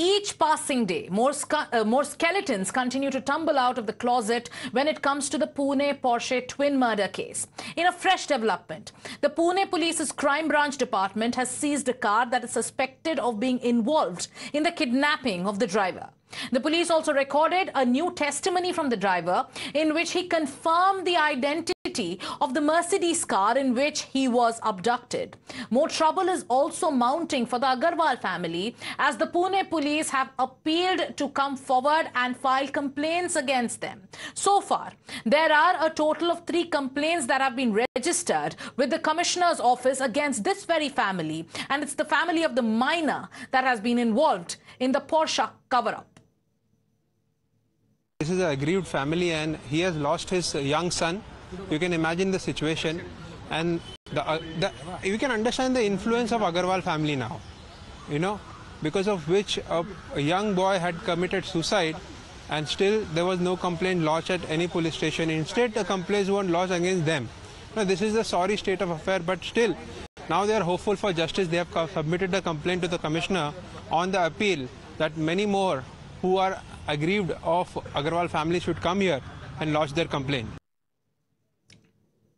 each passing day, more skeletons continue to tumble out of the closet when it comes to the Pune Porsche twin murder case. In a fresh development, the Pune Police's Crime Branch Department has seized a car that is suspected of being involved in the kidnapping of the driver. The police also recorded a new testimony from the driver in which he confirmed the identity of the Mercedes car in which he was abducted. More trouble is also mounting for the Agarwal family as the Pune police have appealed to come forward and file complaints against them. So far, there are a total of 3 complaints that have been registered with the Commissioner's office against this very family, and it's the family of the minor that has been involved in the Porsche cover-up. This is an aggrieved family and he has lost his young son. You can imagine the situation, and you can understand the influence of Agarwal family now, because of which a young boy had committed suicide and still there was no complaint lodged at any police station. Instead, the complaints were lodged against them. Now, this is the sorry state of affair, but still, now they are hopeful for justice. They have submitted a complaint to the Commissioner on the appeal that many more who are aggrieved of Agarwal family should come here and lodge their complaint.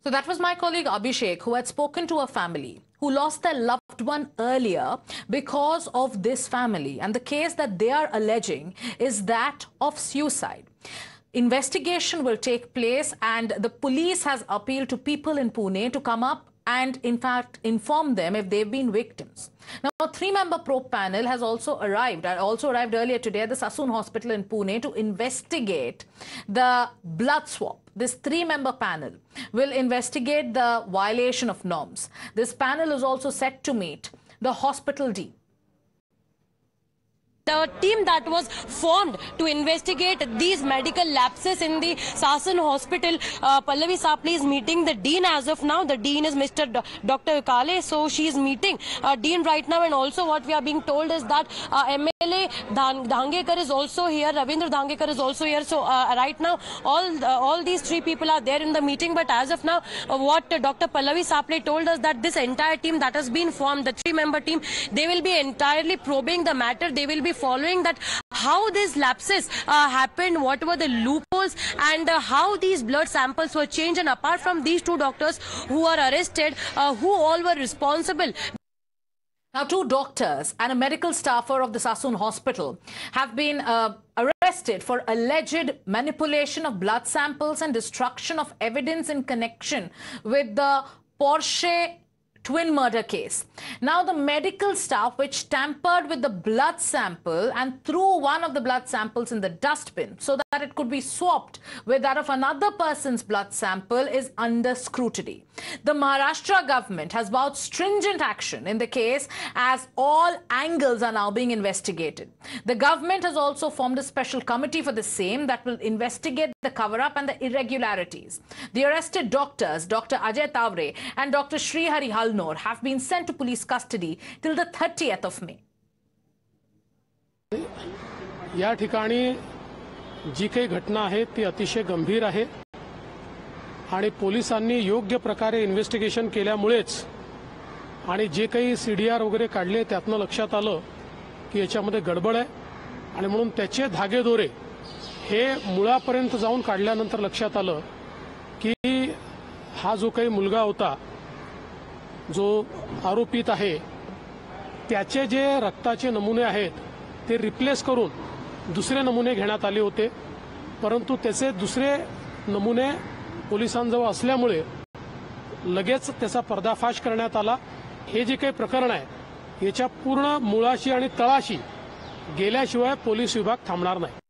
So that was my colleague Abhishek, who had spoken to a family who lost their loved one earlier because of this family. And the case that they are alleging is that of suicide. Investigation will take place, and the police has appealed to people in Pune to come up and in fact inform them if they've been victims. Now, a 3-member probe panel has also arrived earlier today at the Sassoon Hospital in Pune to investigate the blood swap. This 3-member panel will investigate the violation of norms. This panel is also set to meet the hospital dean. The team that was formed to investigate these medical lapses in the Sassoon Hospital, Pallavi Sapli is meeting the dean as of now. The dean is Mr. Dr. Kale, so she is meeting dean right now. And also what we are being told is that MLA Dhangekar is also here, Ravindra Dhangekar is also here. So right now all these 3 people are there in the meeting. But as of now, what Dr. Pallavi Sapli told us that this entire team that has been formed, the 3-member team, they will be entirely probing the matter. They will be following that how these lapses happened, what were the loopholes, and how these blood samples were changed. And apart from these 2 doctors who are arrested, who all were responsible. Now, 2 doctors and a medical staffer of the Sassoon Hospital have been arrested for alleged manipulation of blood samples and destruction of evidence in connection with the Porsche twin murder case. Now, the medical staff which tampered with the blood sample and threw one of the blood samples in the dustbin so that it could be swapped with that of another person's blood sample is under scrutiny. The Maharashtra government has vowed stringent action in the case as all angles are now being investigated. The government has also formed a special committee for the same that will investigate the cover-up and the irregularities. The arrested doctors, Dr. Ajay Tavre and Dr. Srihari Halnor, have been sent to police custody till the 30th of May. या ठिकाणी जी काही घटना आहे ती अतिशय गंभीर आहे आणि पोलिसांनी योग्य प्रकारे इन्व्हेस्टिगेशन केल्यामुळेच आणि जे काही सीडीआर वगैरे काढले त्यातनं लक्षात आलं की याच्यामध्ये गडबड आहे आणि म्हणून त्याचे धागेदोरे हे मुळापर्यंत जाऊन काढल्यानंतर लक्षात आलं की हा जो काही मुलगा होता जो आरोपित आहे त्याचे जे रक्ताचे नमुने आहेत ते रिप्लेस करून दुसरे नमुने घेण्यात आले होते, परंतु त्याचे दुसरे नमुने पोलिसांजवळ असल्यामुळे लगेच त्याचा पर्दाफाश करण्यात आला. हे जे काही प्रकरण आहे याच्या पूर्ण मुळाशी आणि तळाशी गेल्याशिवाय पोलीस विभाग थांबणार नाही.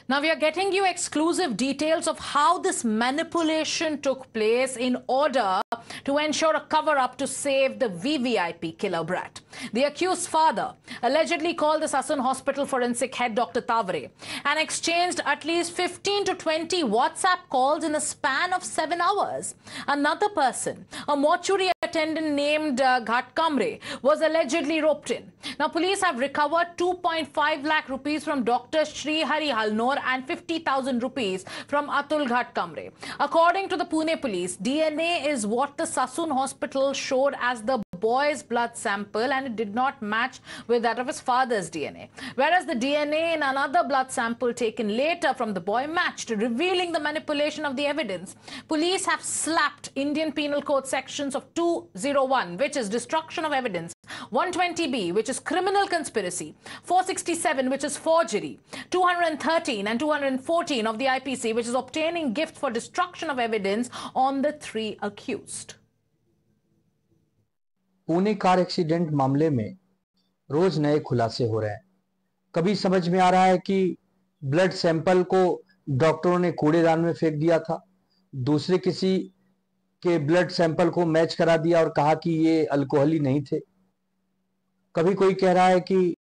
Now, we are getting you exclusive details of how this manipulation took place in order to ensure a cover-up to save the VVIP killer brat. The accused father allegedly called the Sassoon Hospital forensic head Dr. Tavre and exchanged at least 15 to 20 WhatsApp calls in a span of 7 hours. Another person, a mortuary attendant named Ghatkamre, was allegedly roped in. Now, police have recovered 2.5 lakh rupees from Dr. Srihari Halnor and 50,000 rupees from Atul Ghatkamre. According to the Pune police, DNA is what the Sassoon Hospital showed as the boy's blood sample and it did not match with that of his father's DNA. Whereas the DNA in another blood sample taken later from the boy matched, revealing the manipulation of the evidence. Police have slapped Indian Penal Code sections of 201, which is destruction of evidence, 120B, which is criminal conspiracy, 467, which is forgery, 213 and 214 of the IPC, which is obtaining gift for destruction of evidence on the 3 accused. Pune car accident मामले में रोज नए खुलासे हो रहे हैं। कभी समझ में आ रहा है कि ब्लड सैंपल को डॉक्टरों ने कूड़ेदान में फेंक दिया था, दूसरे किसी के ब्लड सैंपल को मैच करा दिया और कहा कि ये अल्कोहली नहीं थे। कभी कोई कह रहा है कि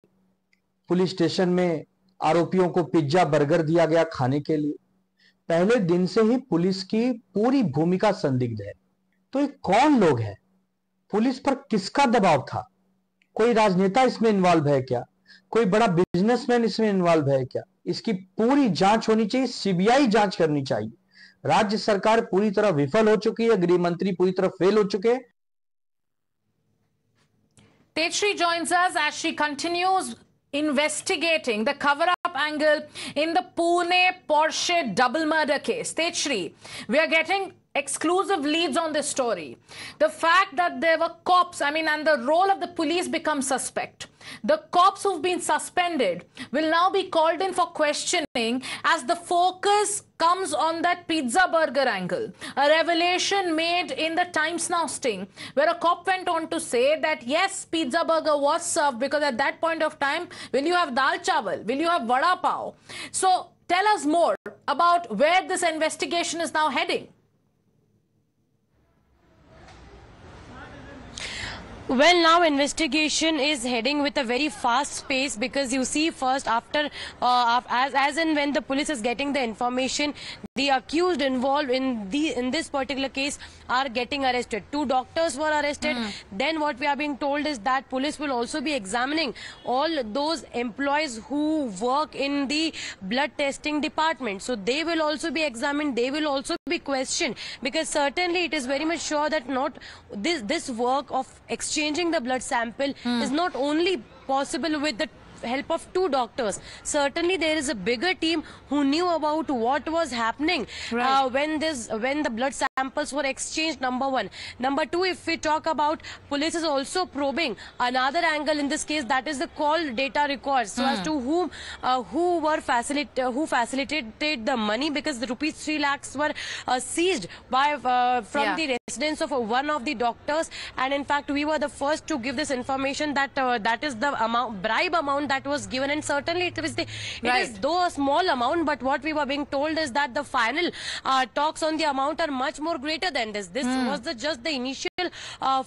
पुलिस स्टेशन में आरोपियों को पिज्जा बर्गर दिया गया खाने के लिए। पहले दिन से ही पुलिस की पूरी भूमिका संदिग्ध है। तो ये कौन लोग हैं? पुलिस पर किसका दबाव था? कोई राजनेता इसमें इन्वॉल्व है क्या? कोई बड़ा बिजनेसमैन इसमें इन्वॉल्व है क्या? इसकी पूरी जांच होनी चाहिए, सीबीआई जांच करनी चाहिए। राज्य सरकार पूरी तरह विफल हो चुकी है, गृह मंत्री पूरी तरह फेल हो चुके हैं। Tejshri joins us as she continues investigating the cover-up angle in the Pune Porsche double murder case. Tejshri, we are getting exclusive leads on this story. The fact that there were cops, and the role of the police becomes suspect. The cops who've been suspended will now be called in for questioning as the focus comes on that pizza burger angle. A revelation made in the Times Now sting, where a cop went on to say that yes, pizza burger was served because at that point of time, will you have dal chawal? Will you have vada pav? So tell us more about where this investigation is now heading. Well, now investigation is heading with a very fast pace, because you see, first after as and when the police is getting the information, the accused involved in this particular case are getting arrested. 2 doctors were arrested. Then what we are being told is that police will also be examining all those employees who work in the blood testing department. So they will also be examined. They will also be questioned, because certainly it is very much sure that not this work of exchanging the blood sample is not only possible with the help of 2 doctors. Certainly there is a bigger team who knew about what was happening when the blood samples were exchanged, number 1. Number 2, if we talk about, police is also probing another angle in this case, that is the call data records, so as to who facilitated the money, because the rupees 3 lakhs were seized by from the residence of one of the doctors. And in fact, we were the first to give this information that that is the bribe amount that was given, and certainly it is though a small amount, but what we were being told is that the final talks on the amount are much more greater than this. This was just the initial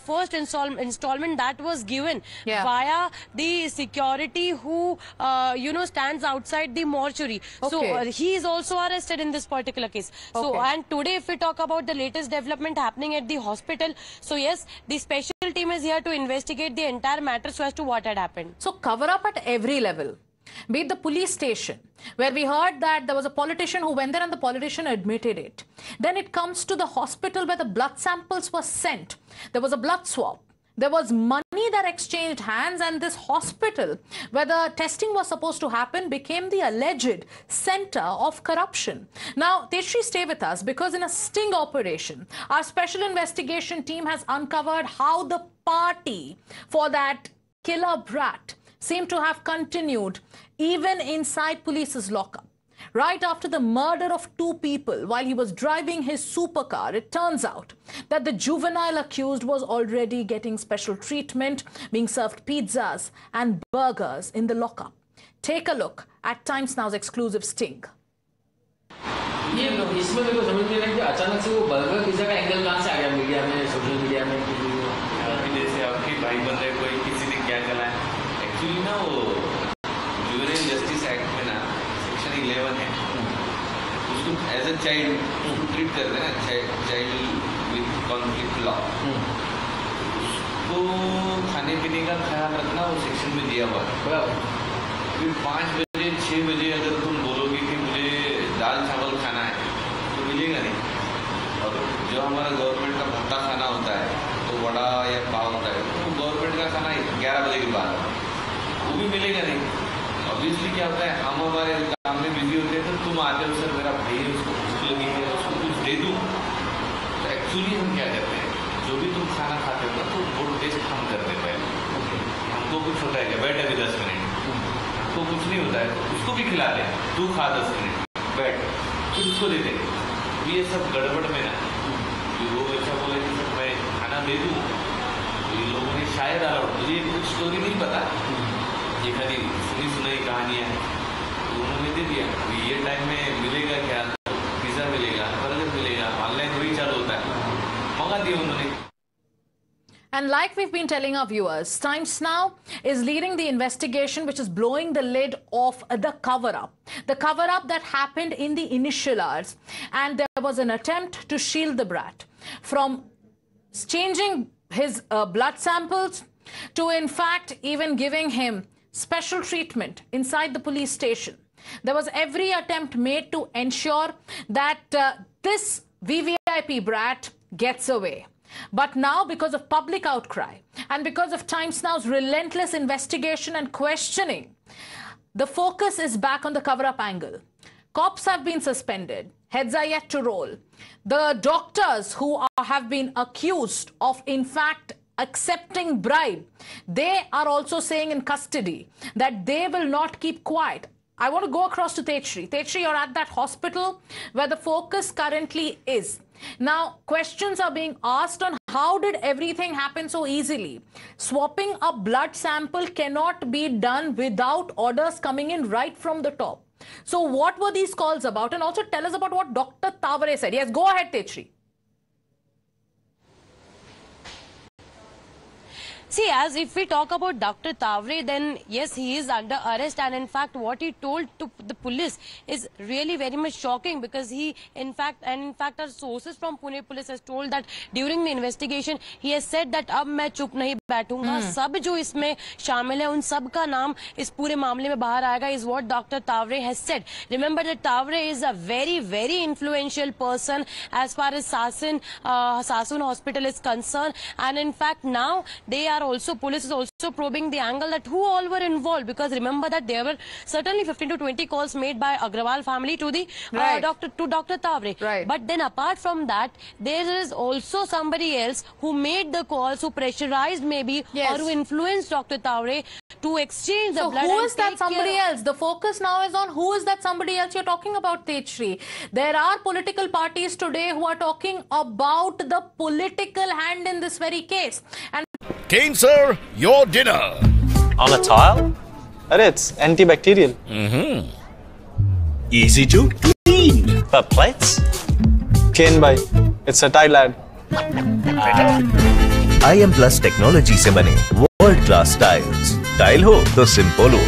first installment that was given via the security who stands outside the mortuary. So he is also arrested in this particular case. So and today, if we talk about the latest development happening at the hospital, so yes, the special team is here to investigate the entire matter so as to what had happened. So cover up at every level, be it the police station, where we heard that there was a politician who went there and the politician admitted it. Then it comes to the hospital where the blood samples were sent. There was a blood swab. There was money that exchanged hands, and this hospital where the testing was supposed to happen became the alleged center of corruption. Now, Tejshri, stay with us, because in a sting operation, our special investigation team has uncovered how the party for that killer brat seemed to have continued even inside police's lockup. Right after the murder of 2 people while he was driving his supercar, it turns out that the juvenile accused was already getting special treatment, being served pizzas and burgers in the lockup. Take a look at Times Now's exclusive sting. ये इसमें मेरे को समझ नहीं आ रहा कि अचानक से वो बर्गर पिज्जा का एंगल कहाँ से आ गया मीडिया में, सोशल मीडिया में, जैसे आपकी भाई बन रहे कोई किसी ने क्या करा है। एक्चुअली ना वो जुवेनाइल जस्टिस एक्ट में ना सेक्शन 11 है, उसको एज अ चाइल्ड ट्रीट करते हैं ना, चाइल्ड विद कॉन्फ्लिक्ट लॉ, उसको खाने पीने का ख्याल रखना वो सेक्शन में दिया हुआ है। फिर 5 बजे 6 बजे अगर तुम बोलोगे कि मुझे दाल चावल खाना है तो मिलेगा नहीं। और जो हमारा गवर्नमेंट का भत्ता खाना होता है तो वड़ा या पाव होता है, का खाना 11 बजे के बाद, वो भी मिलेगा नहीं। ऑब्वियसली क्या होता है, हम हमारे काम में बिजी होते हैं, तो तुम आते हो, सर मेरा भाई है, उसको भूख लगी है, उसको कुछ दे दूँ। तो एक्चुअली हम क्या करते हैं, जो भी तुम खाना खाते हो ना, तो वो टेस्ट हम करते हैं पहले। हमको कुछ होता है क्या, बैठ अभी 10 मिनट, हमको कुछ नहीं होता है, उसको भी खिला दे, तू खा 10 मिनट बैठ, फिर उसको दे दे। ये सब गड़बड़ में ना, वो ऐसा बोले कि सर मैं खाना दे दूँ, तो ये लोगों ने शायद मुझे कुछ स्टोरी नहीं पता, ये खाली सुनी सुनाई कहानियाँ, तो उन्होंने दे दिया। अभी ये टाइम में मिलेगा क्या, पिज़्ज़ा मिलेगा, बर्गर मिलेगा, ऑनलाइन वही चालू होता है, मंगा दिया उन्होंने। And like we've been telling our viewers, Times Now is leading the investigation which is blowing the lid off the cover-up. The cover-up that happened in the initial hours. And there was an attempt to shield the brat from changing his blood samples to, in fact, even giving him special treatment inside the police station. There was every attempt made to ensure that this VVIP brat gets away. But now, because of public outcry and because of Times Now's relentless investigation and questioning, the focus is back on the cover-up angle. Cops have been suspended. Heads are yet to roll. The doctors who have been accused of, in fact, accepting bribe, they are also saying in custody that they will not keep quiet. I want to go across to Techri. Techri, you're at that hospital where the focus currently is. Now, questions are being asked on how did everything happen so easily. Swapping a blood sample cannot be done without orders coming in right from the top. So what were these calls about? And also tell us about what Dr. Tavare said. Yes, go ahead, Techri. See, as if we talk about Dr. Tavare, then yes, he is under arrest, and in fact what he told to the police is really very much shocking, because he in fact our sources from Pune police has told that during the investigation he has said that अब मैं चुप नहीं बैठूंगा, सब जो इसमें शामिल है उन सब का नाम इस पूरे मामले में बाहर आएगा, is what Dr. Tavare has said. Remember that Tavare is a very influential person as far as Sasun hospital is concerned, and in fact now police is also probing the angle that who all were involved, because remember that there were certainly 15 to 20 calls made by Agrawal family to the Dr. Tavare. Right. But then apart from that, there is also somebody else who made the calls, who pressurized maybe, yes, or who influenced Dr. Tavare to exchange the blood. So who is that somebody else? The focus now is on who is that somebody else you're talking about, Techri. There are political parties today who are talking about the political hand in this very case. And Kane, sir, your dinner. On a tile? It's antibacterial. Easy to clean. But plates? Kane bhai, it's a tile ad. IM Plus technology से बने world class tiles. Tile हो तो Simpolo.